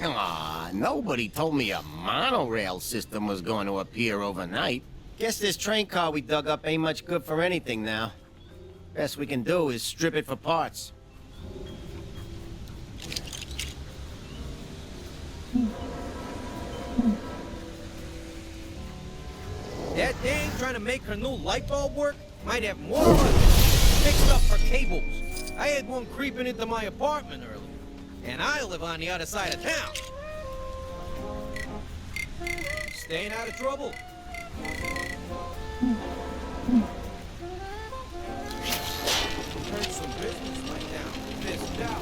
Aw, nobody told me a monorail system was going to appear overnight. Guess this train car we dug up ain't much good for anything now. Best we can do is strip it for parts. That dame trying to make her new light bulb work might have more money fixed up her cables. I had one creeping into my apartment earlier, and I live on the other side of town. Staying out of trouble. Heard some business went down. Missed out.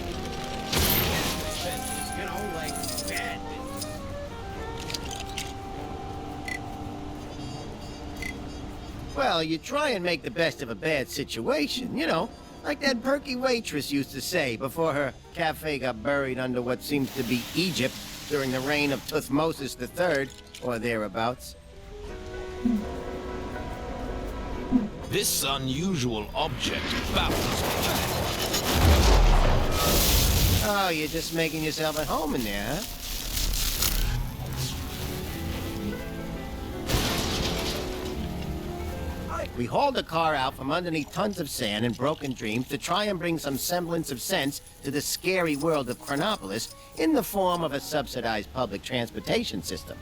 Expenses, you know, like bad business. Well, you try and make the best of a bad situation, you know, like that perky waitress used to say before her cafe got buried under what seems to be Egypt during the reign of Thutmose III, or thereabouts. This unusual object baffles me. Oh, you're just making yourself at home in there, huh? We hauled the car out from underneath tons of sand and broken dreams to try and bring some semblance of sense to the scary world of Chronopolis in the form of a subsidized public transportation system.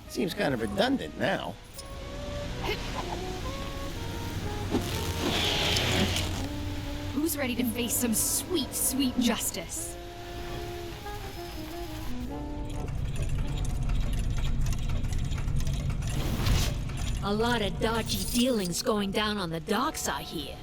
Seems kind of redundant now. Who's ready to face some sweet, sweet justice? A lot of dodgy dealings going down on the docks, I hear.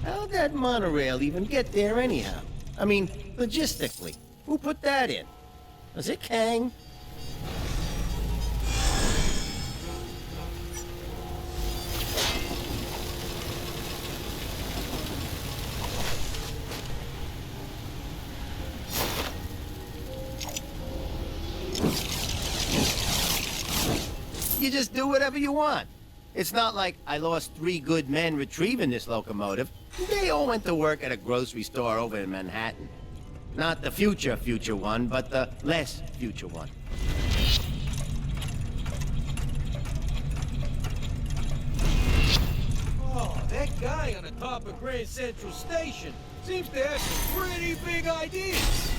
How'd that monorail even get there anyhow? I mean, logistically, who put that in? Was it Kang? You just do whatever you want. It's not like I lost 3 good men retrieving this locomotive. They all went to work at a grocery store over in Manhattan. Not the future one, but the less future one. Oh, that guy on the top of Grand Central Station seems to have some pretty big ideas.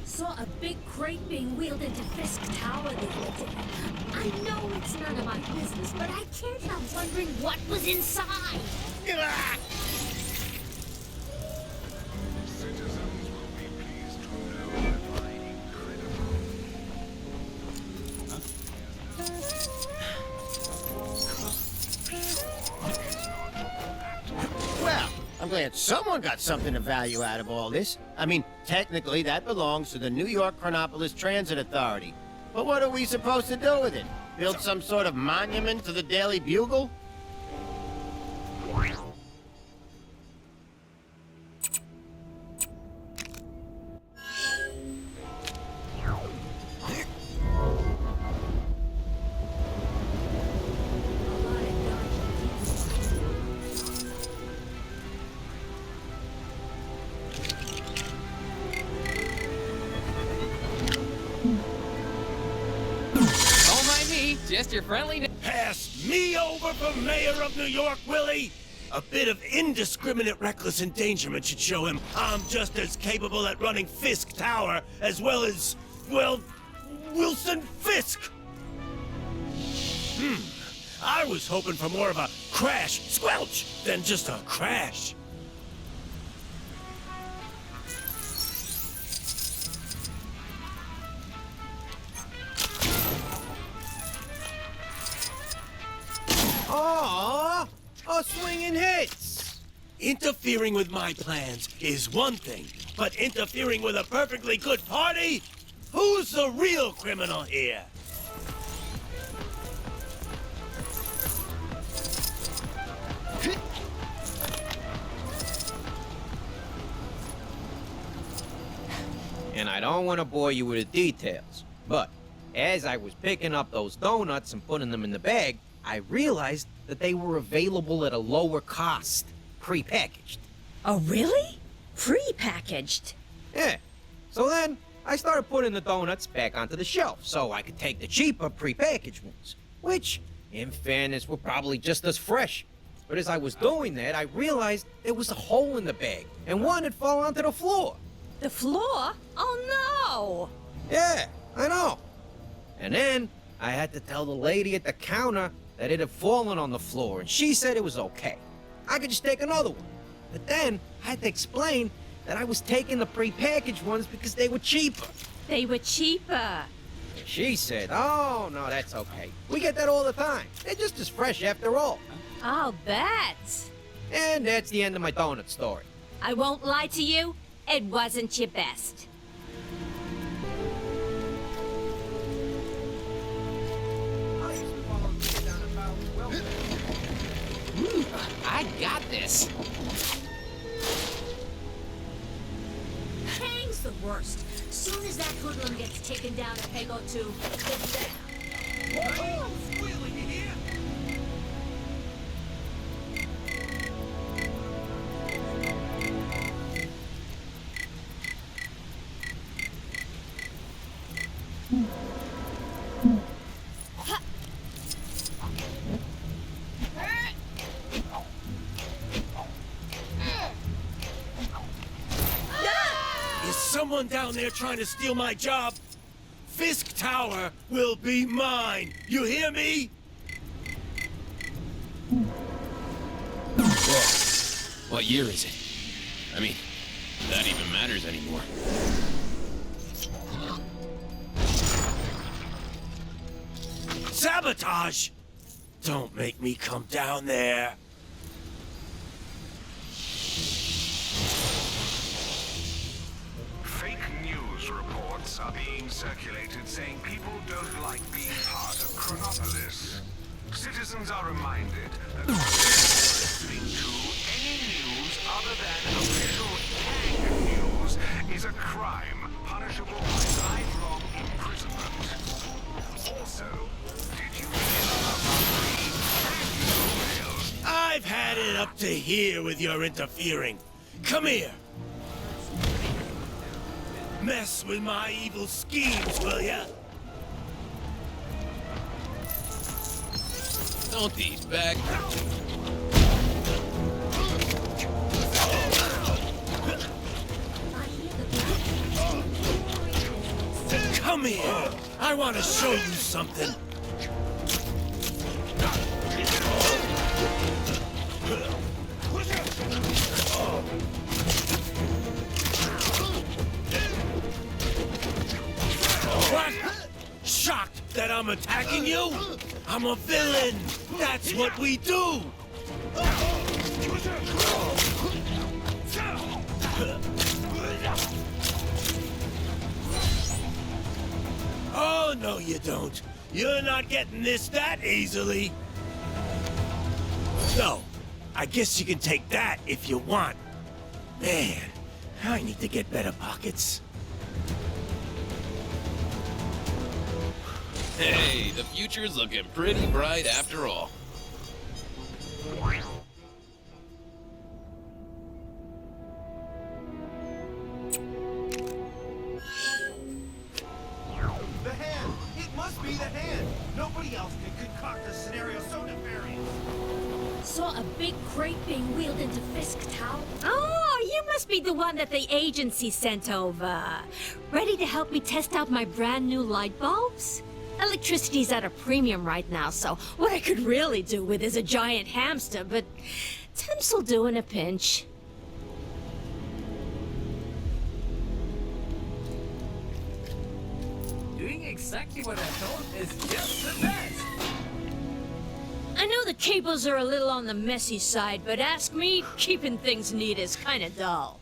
Saw a big crate being wheeled into Fisk Tower the other day. I know it's none of my business, but I can't help wondering what was inside. Citizens will be pleased to know that my incredible... Well, I'm glad someone got something of value out of all this. I mean, technically that belongs to the New York Chronopolis Transit Authority. But what are we supposed to do with it? Build some sort of monument to the Daily Bugle? Just your friendly... Pass me over for mayor of New York, Willie! A bit of indiscriminate reckless endangerment should show him I'm just as capable at running Fisk Tower as well as, well, Wilson Fisk! I was hoping for more of a crash, squelch, than just a crash. Aww, a swinging hits. Interfering with my plans is one thing, but interfering with a perfectly good party? Who's the real criminal here? And I don't want to bore you with the details, but as I was picking up those donuts and putting them in the bag, I realized that they were available at a lower cost, prepackaged. Oh, really? Pre-packaged? Yeah. So then, I started putting the donuts back onto the shelf so I could take the cheaper prepackaged ones, which, in fairness, were probably just as fresh. But as I was doing that, I realized there was a hole in the bag, and one had fallen onto the floor. The floor? Oh, no! Yeah, I know. And then, I had to tell the lady at the counter that it had fallen on the floor, and she said it was okay. I could just take another one. But then, I had to explain that I was taking the prepackaged ones because they were cheaper. They were cheaper. She said, oh, no, that's okay. We get that all the time. They're just as fresh after all. I'll bet. And that's the end of my donut story. I won't lie to you, it wasn't your best. I got this. Hang's the worst. Soon as that hoodlum gets taken down a peg or two, it's down. Is someone down there trying to steal my job? Fisk Tower will be mine. You hear me? Whoa. What year is it? I mean, that even matters anymore. Sabotage! Don't make me come down there. Fake news reports are being circulated saying people don't like being part of Chronopolis. Citizens are reminded that listening to any news other than official tag news is a crime punishable by lifelong imprisonment. Also, did you hear about the tag? I've had it up to here with your interfering. Come here. Mess with my evil schemes, will ya? Don't these back. Come here. I want to show you something. What? Shocked that I'm attacking you? I'm a villain. That's what we do. Oh, no, you don't. You're not getting this that easily. So, I guess you can take that if you want. Man, I need to get better pockets. Hey, the future's looking pretty bright after all. The hand! It must be the hand! Nobody else can concoct a scenario so nefarious! Saw a big crate being wheeled into Fisk Tower? Oh, you must be the one that the agency sent over. Ready to help me test out my brand new light bulbs? Electricity's at a premium right now, so what I could really do with is a giant hamster, but temps will do in a pinch. Doing exactly what I told is just the best. I know the cables are a little on the messy side, but ask me, keeping things neat is kinda dull.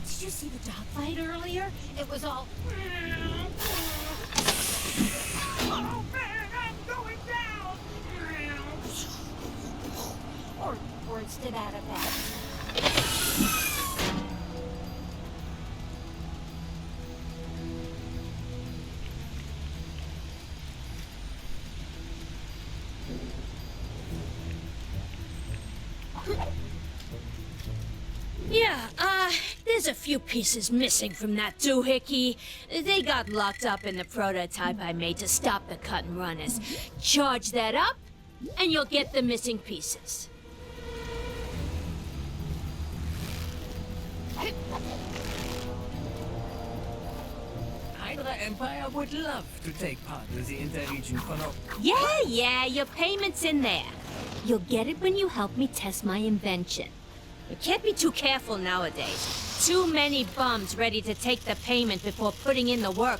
Did you see the dogfight earlier? It was all... Oh man, I'm going down! Or words to that effect. Yeah, there's a few pieces missing from that doohickey. They got locked up in the prototype I made to stop the cut and runners. Charge that up, and you'll get the missing pieces. Hydra Empire would love to take part with the Interregion Chrono. Yeah, your payment's in there. You'll get it when you help me test my invention. You can't be too careful nowadays. Too many bums ready to take the payment before putting in the work.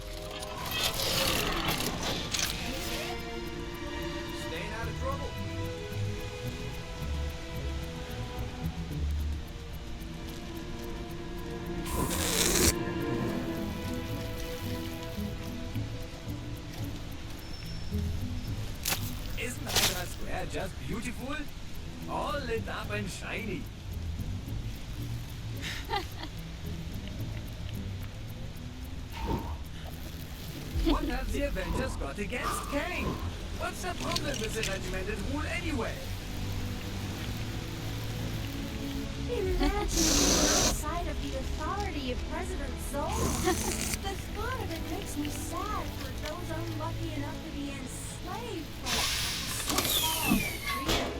Staying out of trouble. Isn't Hydra Square just beautiful? All lit up and shiny. What have the Avengers got against Kang? What's the problem with the regimented rule anyway? Imagine being outside of the authority of President Zola. The thought of it makes me sad for those unlucky enough to be enslaved for so-called freedom.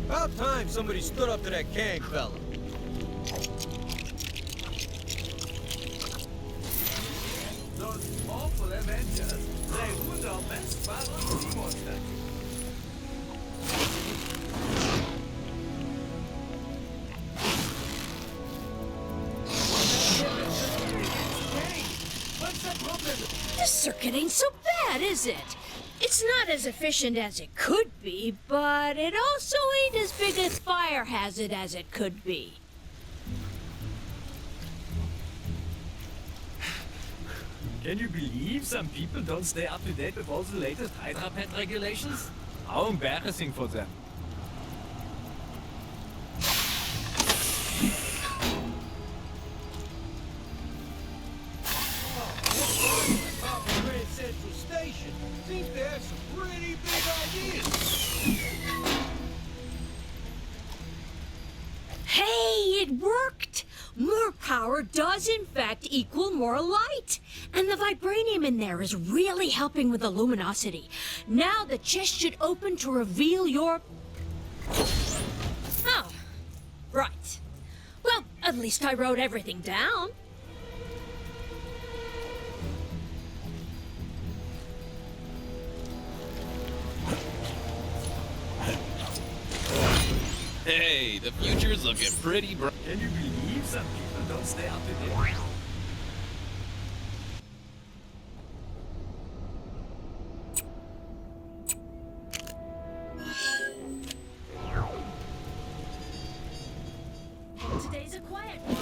About time somebody stood up to that Kang fella. Those awful Avengers, they ruined our best battle Timor statue. What's the problem? This circuit ain't so bad, is it? It's not as efficient as it could be, but it also ain't as big a fire hazard as it could be. Can you believe some people don't stay up to date with all the latest Hydra pet regulations? How embarrassing for them. Grand Central Station seems to have some pretty big ideas. Hey, it worked! More power does in fact equal more light. And the vibranium in there is really helping with the luminosity. Now the chest should open to reveal your... Oh, right. Well, at least I wrote everything down. Hey, the future's looking pretty bright. Can you believe some people don't stay up to date? Today's a quiet one.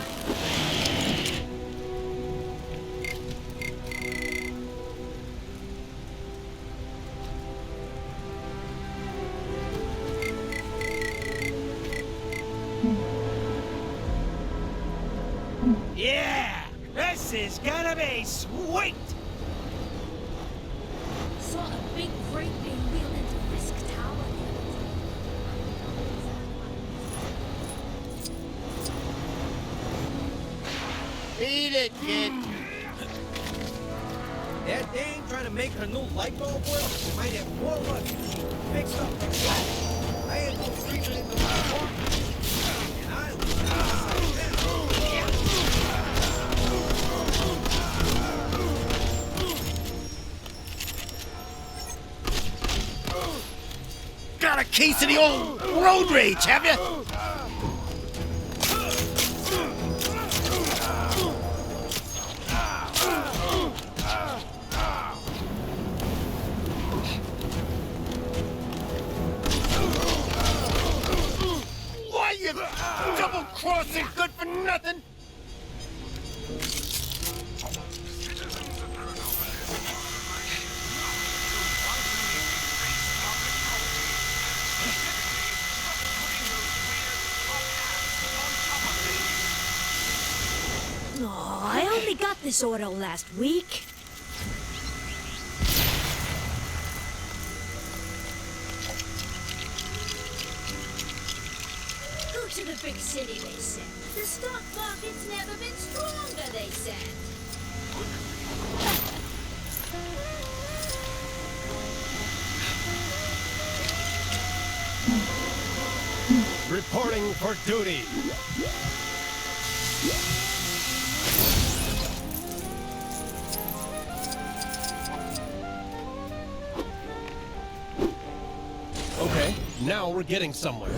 This is gonna be sweet! Saw a big crate being wheeled into Risk Tower. Beat it, kid. That dame trying to make her new light bulb work might have more luck if she fixed up her flat. I had one creeping into my apartment, and I was upside down. Got a case of the old road rage, have you? Why you double-crossing good for nothing? Citizens of Chronopolis are reminded not to wantonly face public policy. Specifically, stop putting those weird top hats on top of things. Oh, I only got this order last week. Go to the big city, they said. The stock market's never been stronger, they said. Reporting for duty. Okay, now we're getting somewhere.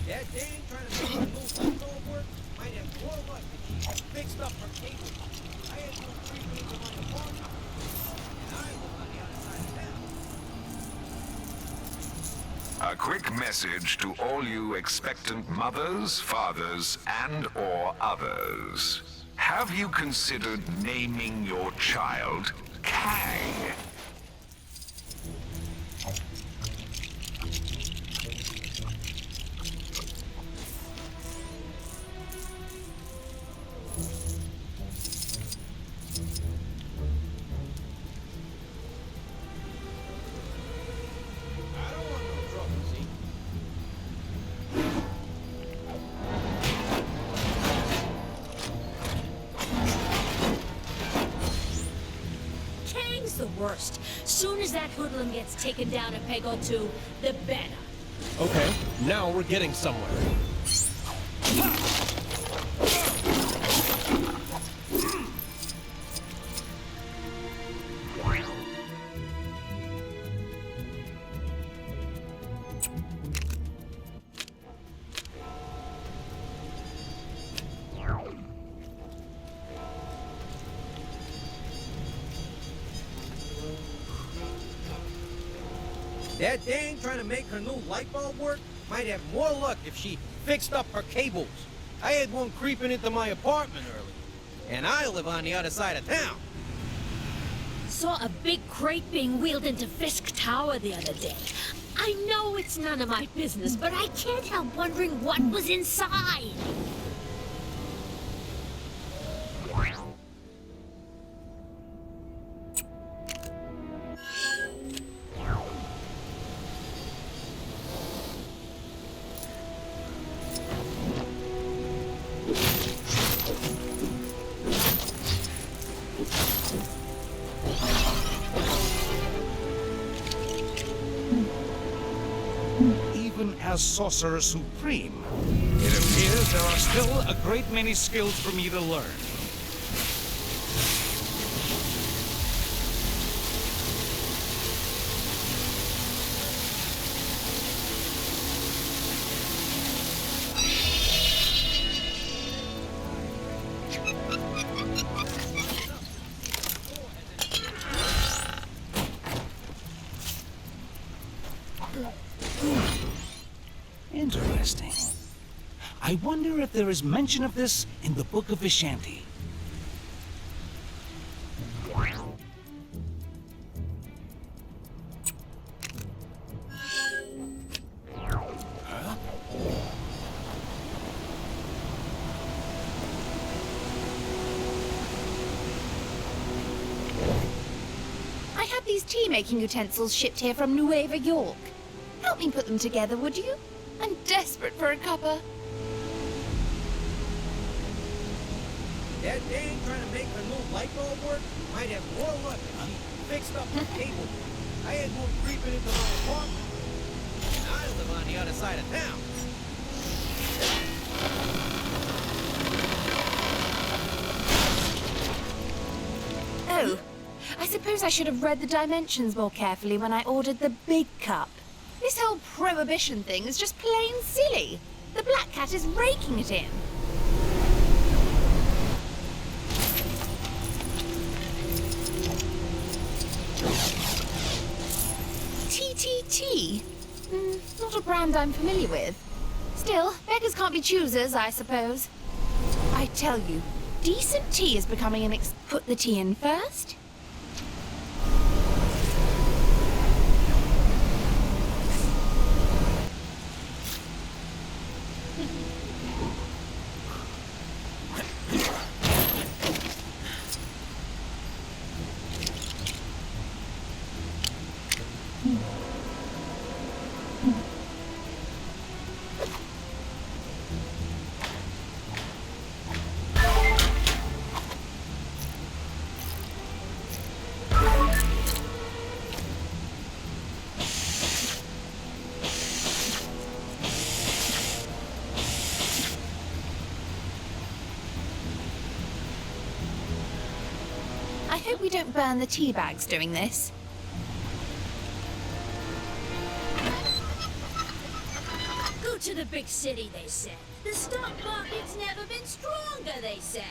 That dame trying to make her new light bulb work might have more luck if she fixed up her cable. I had one creeping into my apartment, and I live on the other side of town. A quick message to all you expectant mothers, fathers, and/or others. Have you considered naming your child Kang? I don't want no trouble, see? Kang's the worst. Soon as that hoodlum gets taken down a peg or two, the better. Okay, now we're getting somewhere. That dame trying to make her new light bulb work might have more luck if she fixed up her cables. I had one creeping into my apartment earlier, and I live on the other side of town. Saw a big crate being wheeled into Fisk Tower the other day. I know it's none of my business, but I can't help wondering what was inside. as Sorcerer Supreme, it appears there are still a great many skills for me to learn. Interesting. I wonder if there is mention of this in the Book of Vishanti. Huh? I had these tea-making utensils shipped here from Nueva York. Help me put them together, would you? I'm desperate for a cuppa. That dame trying to make her new light bulb work might have more luck if she fixed up the cable. I had one creeping into my apartment, and I live on the other side of town. Oh, I suppose I should have read the dimensions more carefully when I ordered the big cup. This whole prohibition thing is just plain silly. The Black Cat is raking it in. TTT? Not a brand I'm familiar with. Still, beggars can't be choosers, I suppose. I tell you, decent tea is becoming an Put the tea in first? I hope we don't burn the tea bags doing this. Go to the big city, they said. The stock market's never been stronger, they said.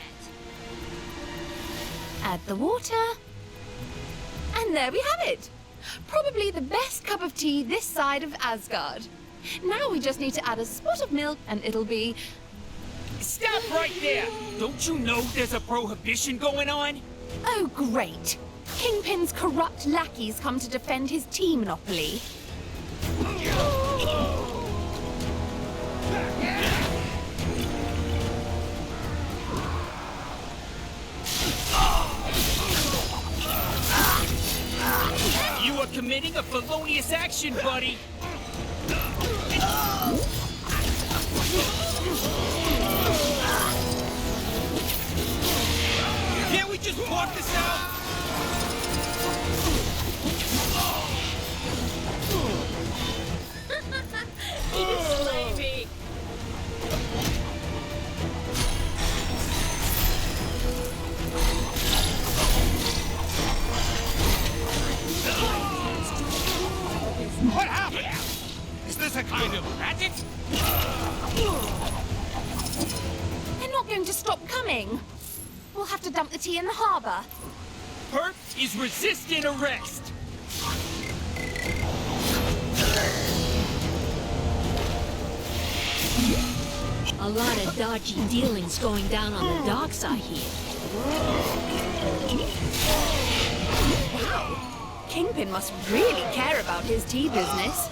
Add the water. And there we have it. Probably the best cup of tea this side of Asgard. Now we just need to add a spot of milk and it'll be... Stop right there! Don't you know there's a prohibition going on? Oh, great. Kingpin's corrupt lackeys come to defend his tea monopoly. You are committing a felonious action, buddy! Can't we just walk this out? He can slay me. What happened? Is this a kind of magic? They're not going to stop coming. We'll have to dump the tea in the harbor. Hurt is resistant arrest. A lot of dodgy dealings going down on the docks, I hear. Wow. Kingpin must really care about his tea business.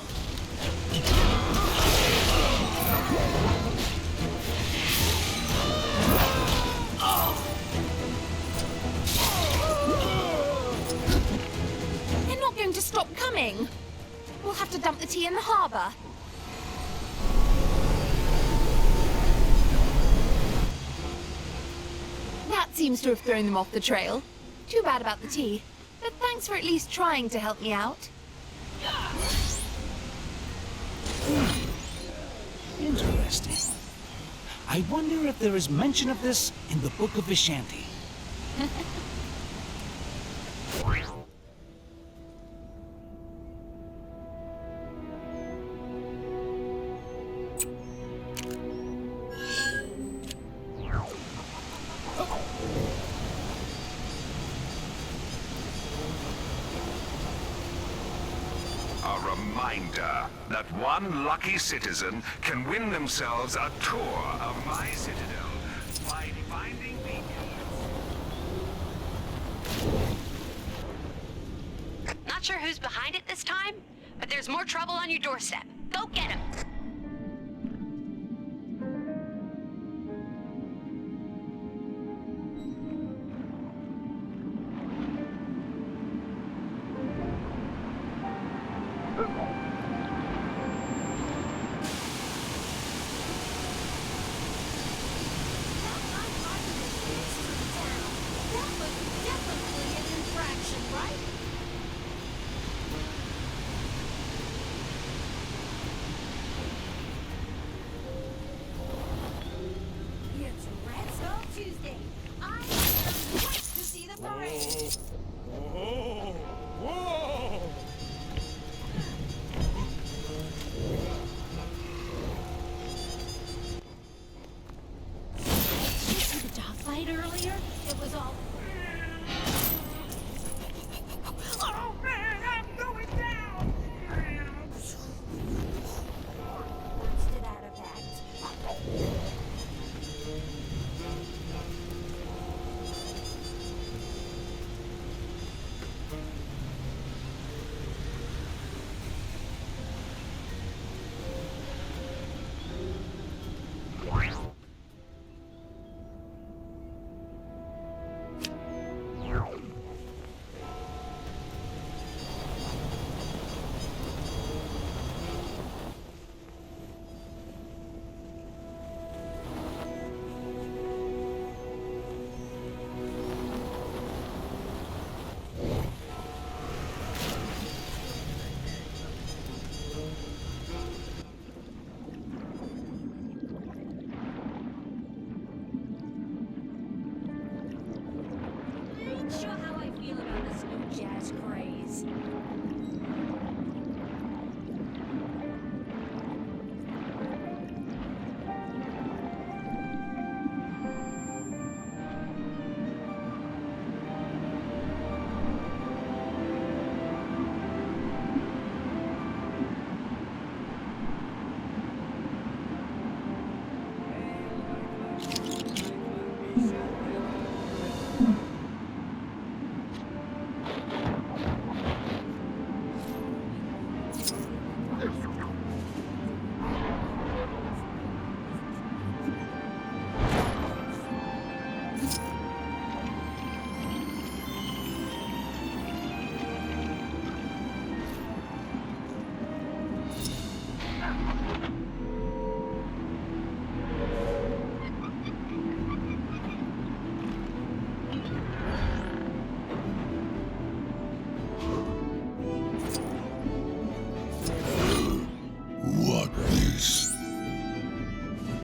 They're not going to stop coming. We'll have to dump the tea in the harbor. That seems to have thrown them off the trail. Too bad about the tea. But thanks for at least trying to help me out. interesting. I wonder if there is mention of this in the Book of Vishanti. A reminder that one lucky citizen can win themselves a tour of my citadel by finding the... Not sure who's behind it this time, but there's more trouble on your doorstep. Go get him! It's Redstone Tuesday. I can't wait to see the parade. Whoa! Whoa! Did you see the dogfight earlier? It was all... Oh man, I'm going down! Words to that effect. Ain't sure how I feel about this new jazz craze.